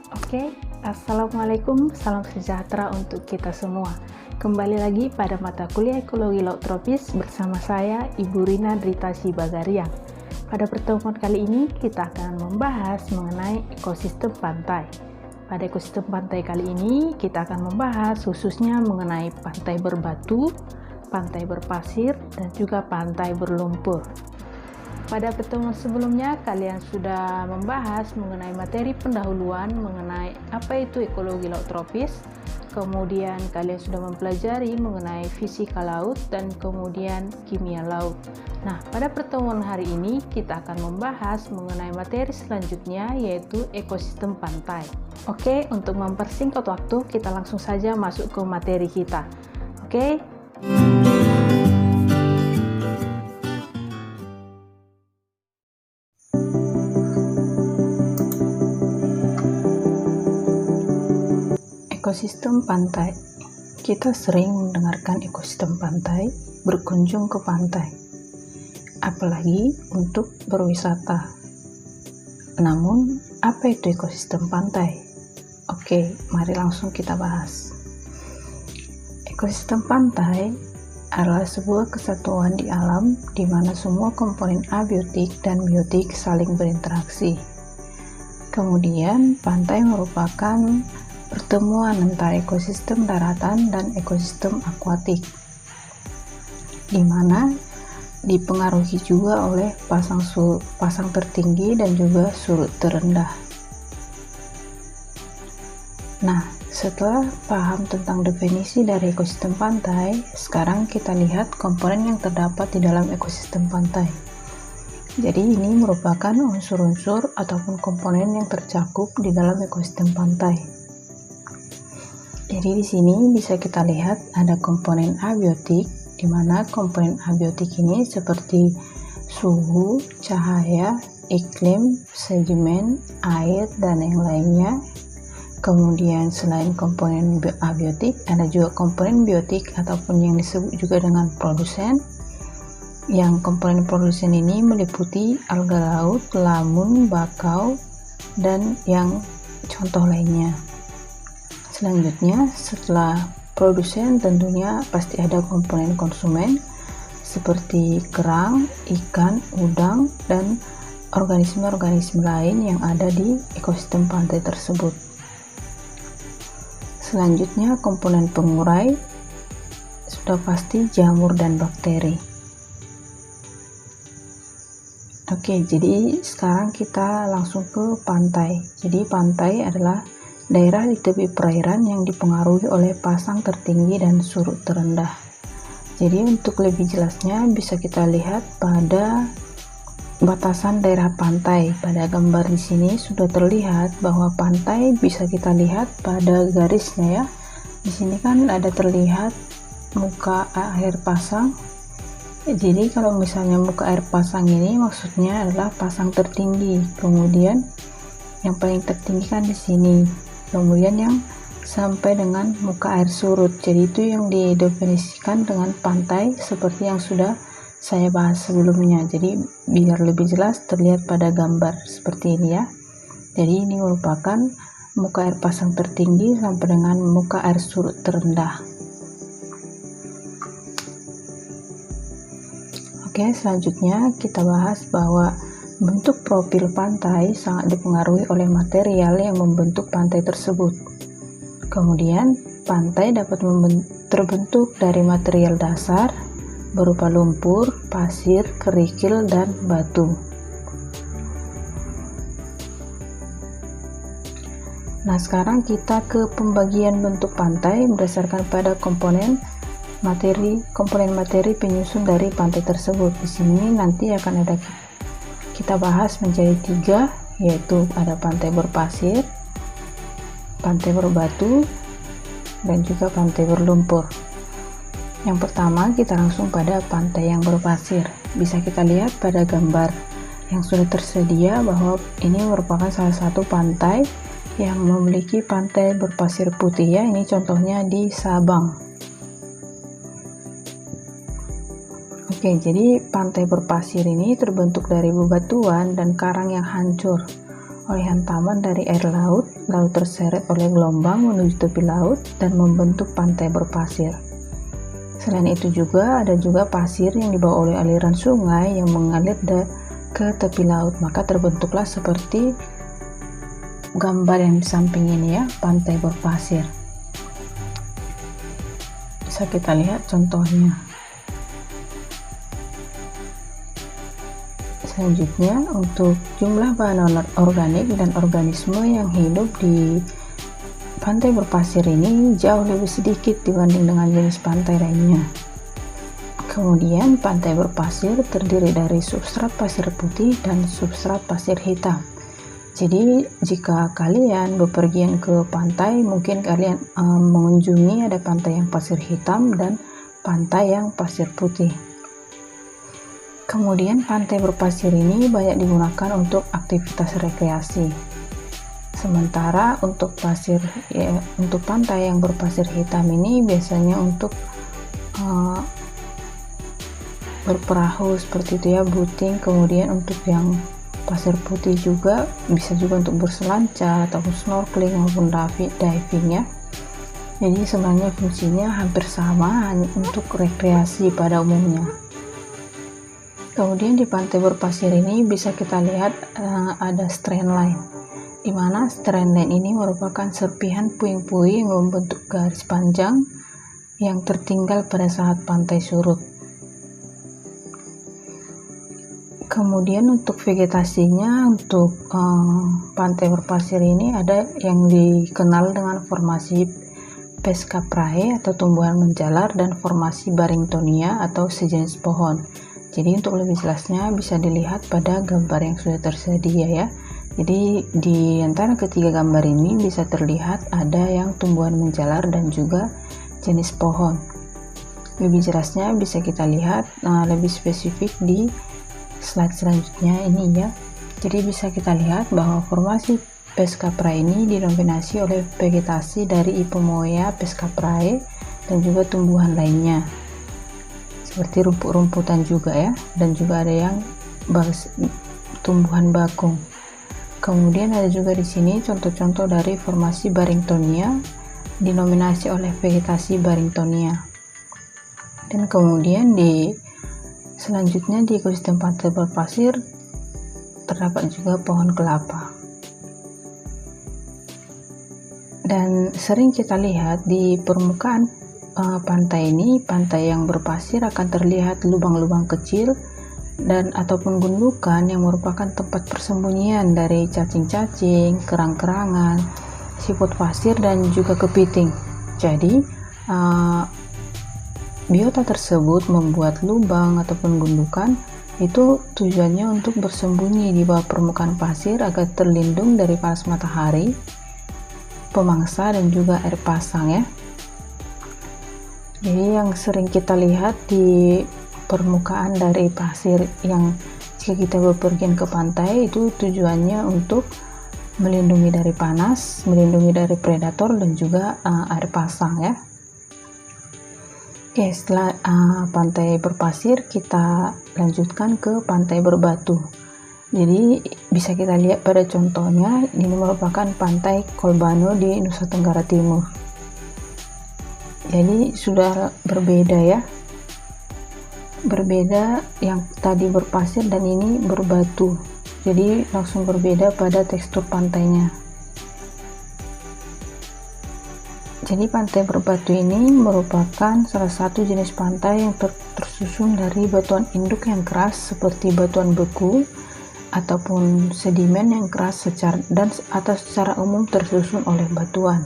Oke, Assalamualaikum, salam sejahtera untuk kita semua. Kembali lagi pada mata kuliah Ekologi Laut Tropis bersama saya, Ibu Rina Drita Sibagariang. Pada pertemuan kali ini, kita akan membahas mengenai ekosistem pantai. Pada ekosistem pantai kali ini, kita akan membahas khususnya mengenai pantai berbatu, pantai berpasir, dan juga pantai berlumpur. Pada pertemuan sebelumnya, kalian sudah membahas mengenai materi pendahuluan mengenai apa itu ekologi laut tropis. Kemudian kalian sudah mempelajari mengenai fisika laut dan kemudian kimia laut. Nah, pada pertemuan hari ini kita akan membahas mengenai materi selanjutnya, yaitu ekosistem pantai. Oke, untuk mempersingkat waktu, kita langsung saja masuk ke materi kita. Oke. Ekosistem pantai. Kita sering mendengarkan ekosistem pantai, berkunjung ke pantai, apalagi untuk berwisata. Namun, apa itu ekosistem pantai? Oke, mari langsung kita bahas. Ekosistem pantai adalah sebuah kesatuan di alam di mana semua komponen abiotik dan biotik saling berinteraksi. Kemudian, pantai merupakan pertemuan antara ekosistem daratan dan ekosistem akuatik, di mana dipengaruhi juga oleh pasang tertinggi dan juga surut terendah. Nah, setelah paham tentang definisi dari ekosistem pantai, sekarang kita lihat komponen yang terdapat di dalam ekosistem pantai. Jadi ini merupakan unsur-unsur ataupun komponen yang tercakup di dalam ekosistem pantai. Jadi di sini bisa kita lihat ada komponen abiotik, di mana komponen abiotik ini seperti suhu, cahaya, iklim, sedimen, air, dan yang lainnya. Kemudian selain komponen abiotik, ada juga komponen biotik ataupun yang disebut juga dengan produsen. Yang komponen produsen ini meliputi alga laut, lamun, bakau, dan yang contoh lainnya. Selanjutnya, setelah produsen tentunya pasti ada komponen konsumen seperti kerang, ikan, udang, dan organisme-organisme lain yang ada di ekosistem pantai tersebut. Selanjutnya, komponen pengurai sudah pasti jamur dan bakteri. Oke, jadi sekarang kita langsung ke pantai. Jadi pantai adalah daerah di tepi perairan yang dipengaruhi oleh pasang tertinggi dan surut terendah. Jadi untuk lebih jelasnya bisa kita lihat pada batasan daerah pantai. Pada gambar di sini sudah terlihat bahwa pantai bisa kita lihat pada garisnya ya. Di sini kan ada terlihat muka air pasang. Jadi kalau misalnya muka air pasang ini maksudnya adalah pasang tertinggi. Kemudian yang paling tertinggi kan di sini. Kemudian yang sampai dengan muka air surut. Jadi itu yang didefinisikan dengan pantai seperti yang sudah saya bahas sebelumnya. Jadi biar lebih jelas terlihat pada gambar seperti ini ya. Jadi ini merupakan muka air pasang tertinggi sampai dengan muka air surut terendah. Oke, selanjutnya kita bahas bahwa bentuk profil pantai sangat dipengaruhi oleh material yang membentuk pantai tersebut. Kemudian, pantai dapat terbentuk dari material dasar berupa lumpur, pasir, kerikil, dan batu. Nah, sekarang kita ke pembagian bentuk pantai berdasarkan pada komponen materi penyusun dari pantai tersebut. Di sini nanti akan ada kita bahas menjadi 3, yaitu ada pantai berpasir, pantai berbatu, dan juga pantai berlumpur. Yang pertama kita langsung pada pantai yang berpasir. Bisa kita lihat pada gambar yang sudah tersedia bahwa ini merupakan salah satu pantai yang memiliki pantai berpasir putih ya. Ini contohnya di Sabang. Oke, jadi pantai berpasir ini terbentuk dari bebatuan dan karang yang hancur. oleh hantaman dari air laut, lalu terseret oleh gelombang menuju tepi laut dan membentuk pantai berpasir. Selain itu juga ada juga pasir yang dibawa oleh aliran sungai yang mengalir ke tepi laut, maka terbentuklah seperti gambar yang di samping ini ya, pantai berpasir. Bisa kita lihat contohnya. Selanjutnya, untuk jumlah bahan organik dan organisme yang hidup di pantai berpasir ini jauh lebih sedikit dibanding dengan jenis pantai lainnya. Kemudian, pantai berpasir terdiri dari substrat pasir putih dan substrat pasir hitam. Jadi, jika kalian bepergian ke pantai, mungkin kalian mengunjungi ada pantai yang pasir hitam dan pantai yang pasir putih. Kemudian, pantai berpasir ini banyak digunakan untuk aktivitas rekreasi. Sementara untuk pantai yang berpasir hitam ini biasanya untuk berperahu seperti itu ya, boating. Kemudian untuk yang pasir putih juga bisa juga untuk berselancar ataupun snorkeling maupun diving ya. Jadi sebenarnya fungsinya hampir sama, hanya untuk rekreasi pada umumnya. Kemudian di pantai berpasir ini bisa kita lihat ada strand line, di mana strand line ini merupakan serpihan puing-puing yang membentuk garis panjang yang tertinggal pada saat pantai surut. Kemudian untuk vegetasinya, untuk pantai berpasir ini ada yang dikenal dengan formasi Pescaprae atau tumbuhan menjalar dan formasi Barringtonia atau sejenis pohon. Jadi untuk lebih jelasnya bisa dilihat pada gambar yang sudah tersedia ya. Jadi di antara ketiga gambar ini bisa terlihat ada yang tumbuhan menjalar dan juga jenis pohon. Lebih jelasnya bisa kita lihat lebih spesifik di slide selanjutnya ini ya. Jadi bisa kita lihat bahwa formasi Pescaprae ini didominasi oleh vegetasi dari Ipomoea Pescaprae dan juga tumbuhan lainnya, seperti rumput-rumputan juga ya, dan juga ada yang tumbuhan bakung. Kemudian ada juga di sini contoh-contoh dari formasi Barringtonia dinominasi oleh vegetasi Barringtonia. Dan kemudian selanjutnya di ekosistem pantai berpasir terdapat juga pohon kelapa. Dan sering kita lihat di permukaan pantai ini, pantai yang berpasir akan terlihat lubang-lubang kecil dan ataupun gundukan yang merupakan tempat persembunyian dari cacing-cacing, kerang-kerangan, siput pasir dan juga kepiting. Jadi biota tersebut membuat lubang ataupun gundukan itu tujuannya untuk bersembunyi di bawah permukaan pasir agar terlindung dari panas matahari, pemangsa dan juga air pasang ya. Jadi yang sering kita lihat di permukaan dari pasir yang jika kita bepergian ke pantai itu tujuannya untuk melindungi dari panas, melindungi dari predator dan juga air pasang ya. Oke, setelah pantai berpasir kita lanjutkan ke pantai berbatu. Jadi bisa kita lihat pada contohnya, ini merupakan pantai Colbano di Nusa Tenggara Timur. Jadi sudah berbeda ya, berbeda yang tadi berpasir dan ini berbatu, jadi langsung berbeda pada tekstur pantainya. Jadi pantai berbatu ini merupakan salah satu jenis pantai yang tersusun dari batuan induk yang keras seperti batuan beku ataupun sedimen yang keras atau secara umum tersusun oleh batuan.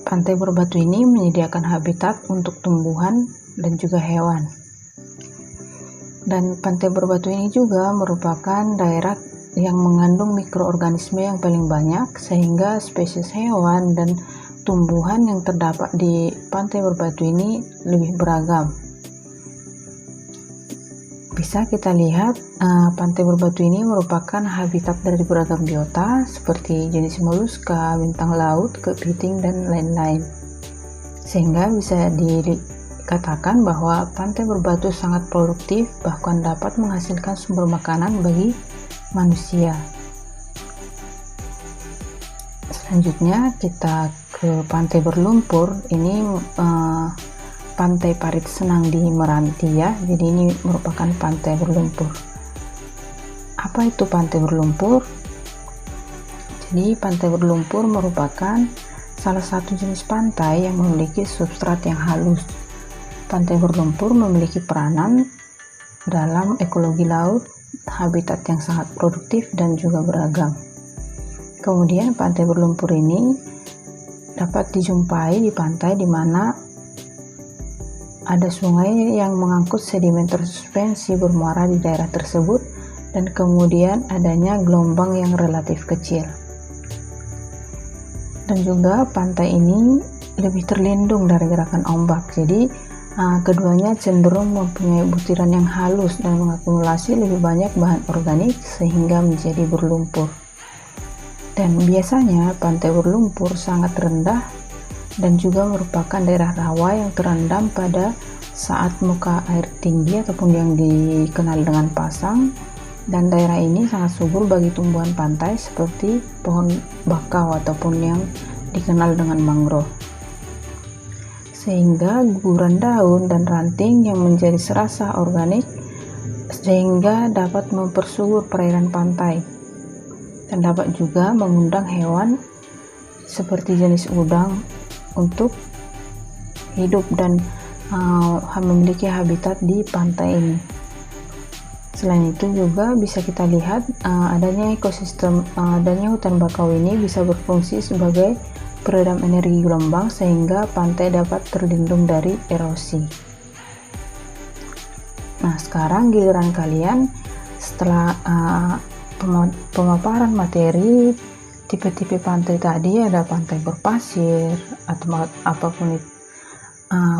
Pantai berbatu ini menyediakan habitat untuk tumbuhan dan juga hewan. Dan pantai berbatu ini juga merupakan daerah yang mengandung mikroorganisme yang paling banyak, sehingga spesies hewan dan tumbuhan yang terdapat di pantai berbatu ini lebih beragam. Bisa kita lihat pantai berbatu ini merupakan habitat dari beragam biota seperti jenis moluska, bintang laut, kepiting, dan lain-lain. Sehingga bisa dikatakan bahwa pantai berbatu sangat produktif, bahkan dapat menghasilkan sumber makanan bagi manusia. Selanjutnya kita ke pantai berlumpur. Ini pantai Parit Senang di Meranti ya. Jadi ini merupakan pantai berlumpur. Apa itu pantai berlumpur? Jadi pantai berlumpur merupakan salah satu jenis pantai yang memiliki substrat yang halus. Pantai berlumpur memiliki peranan dalam ekologi laut, habitat yang sangat produktif dan juga beragam. Kemudian pantai berlumpur ini dapat dijumpai di pantai di mana ada sungai yang mengangkut sedimen tersuspensi bermuara di daerah tersebut dan kemudian adanya gelombang yang relatif kecil. Dan juga pantai ini lebih terlindung dari gerakan ombak. Jadi keduanya cenderung mempunyai butiran yang halus dan mengakumulasi lebih banyak bahan organik sehingga menjadi berlumpur. Dan biasanya pantai berlumpur sangat rendah dan juga merupakan daerah rawa yang terendam pada saat muka air tinggi ataupun yang dikenal dengan pasang, dan daerah ini sangat subur bagi tumbuhan pantai seperti pohon bakau ataupun yang dikenal dengan mangrove, sehingga guguran daun dan ranting yang menjadi serasa organik sehingga dapat mempersubur perairan pantai dan dapat juga mengundang hewan seperti jenis udang untuk hidup dan memiliki habitat di pantai ini. Selain itu juga bisa kita lihat adanya ekosistem, adanya hutan bakau ini bisa berfungsi sebagai peredam energi gelombang sehingga pantai dapat terlindung dari erosi. Nah, sekarang giliran kalian. Setelah pemaparan materi tipe-tipe pantai tadi, ada pantai berpasir atau apapun itu,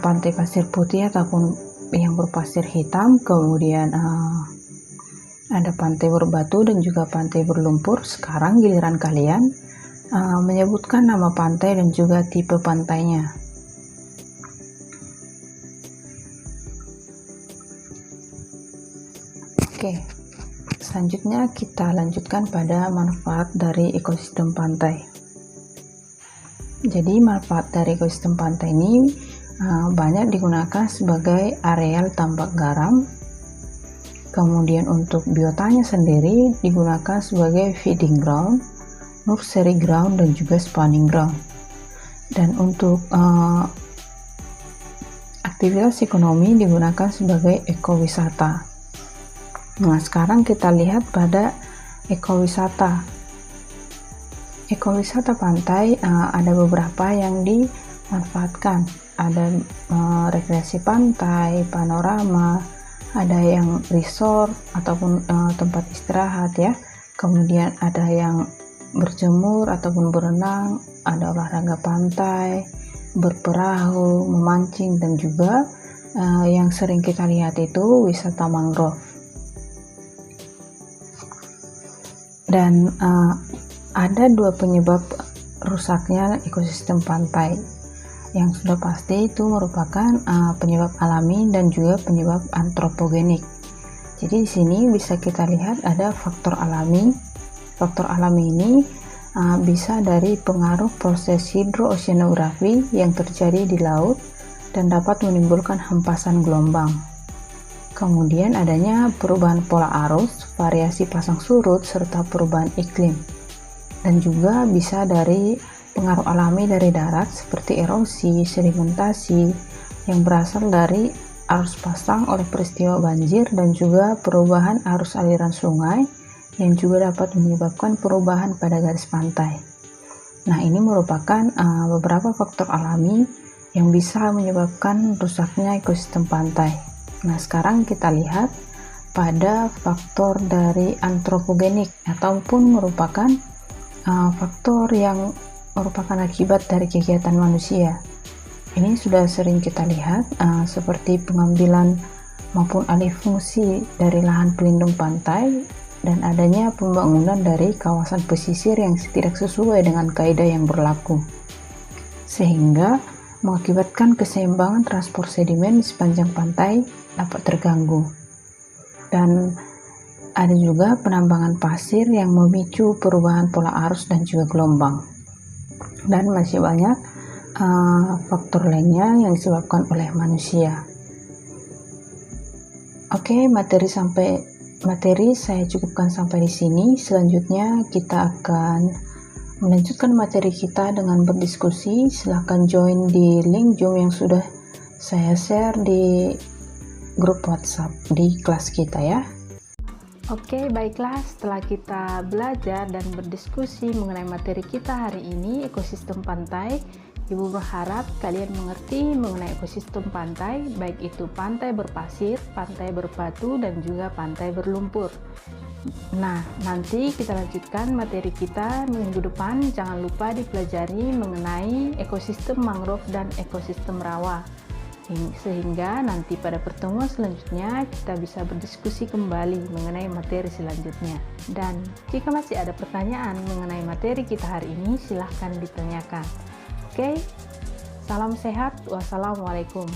pantai pasir putih ataupun yang berpasir hitam, kemudian ada pantai berbatu dan juga pantai berlumpur. Sekarang giliran kalian menyebutkan nama pantai dan juga tipe pantainya. Oke, selanjutnya kita lanjutkan pada manfaat dari ekosistem pantai. Jadi manfaat dari ekosistem pantai ini banyak digunakan sebagai areal tambak garam. Kemudian untuk biotanya sendiri digunakan sebagai feeding ground, nursery ground, dan juga spawning ground. Dan untuk aktivitas ekonomi digunakan sebagai ekowisata. Nah, sekarang kita lihat pada ekowisata. Ekowisata pantai ada beberapa yang dimanfaatkan. Ada rekreasi pantai, panorama, ada yang resort ataupun tempat istirahat ya. Kemudian ada yang berjemur ataupun berenang, ada olahraga pantai, berperahu, memancing, dan juga yang sering kita lihat itu wisata mangrove. Dan ada dua penyebab rusaknya ekosistem pantai. Yang sudah pasti itu merupakan penyebab alami dan juga penyebab antropogenik. Jadi di sini bisa kita lihat ada faktor alami. Faktor alami ini bisa dari pengaruh proses hidrooceanografi yang terjadi di laut dan dapat menimbulkan hempasan gelombang. Kemudian adanya perubahan pola arus, variasi pasang surut, serta perubahan iklim. Dan juga bisa dari pengaruh alami dari darat seperti erosi, sedimentasi yang berasal dari arus pasang oleh peristiwa banjir dan juga perubahan arus aliran sungai yang juga dapat menyebabkan perubahan pada garis pantai. Nah, ini merupakan beberapa faktor alami yang bisa menyebabkan rusaknya ekosistem pantai. Nah, sekarang kita lihat pada faktor dari antropogenik ataupun merupakan faktor yang merupakan akibat dari kegiatan manusia. Ini sudah sering kita lihat seperti pengambilan maupun alih fungsi dari lahan pelindung pantai dan adanya pembangunan dari kawasan pesisir yang tidak sesuai dengan kaidah yang berlaku, sehingga mengakibatkan keseimbangan transport sedimen di sepanjang pantai dapat terganggu. Dan Ada juga penambangan pasir yang memicu perubahan pola arus dan juga gelombang. Dan masih banyak faktor lainnya yang disebabkan oleh manusia. Oke, materi saya cukupkan sampai di sini. Selanjutnya kita akan melanjutkan materi kita dengan berdiskusi. Silahkan join di link Zoom yang sudah saya share di grup WhatsApp di kelas kita ya. Oke, baiklah, setelah kita belajar dan berdiskusi mengenai materi kita hari ini, ekosistem pantai, Ibu berharap kalian mengerti mengenai ekosistem pantai, baik itu pantai berpasir, pantai berbatu, dan juga pantai berlumpur. Nah, nanti kita lanjutkan materi kita minggu depan. Jangan lupa dipelajari mengenai ekosistem mangrove dan ekosistem rawa. Sehingga nanti pada pertemuan selanjutnya kita bisa berdiskusi kembali mengenai materi selanjutnya. Dan jika masih ada pertanyaan mengenai materi kita hari ini, silahkan ditanyakan. Oke, salam sehat. Wassalamualaikum.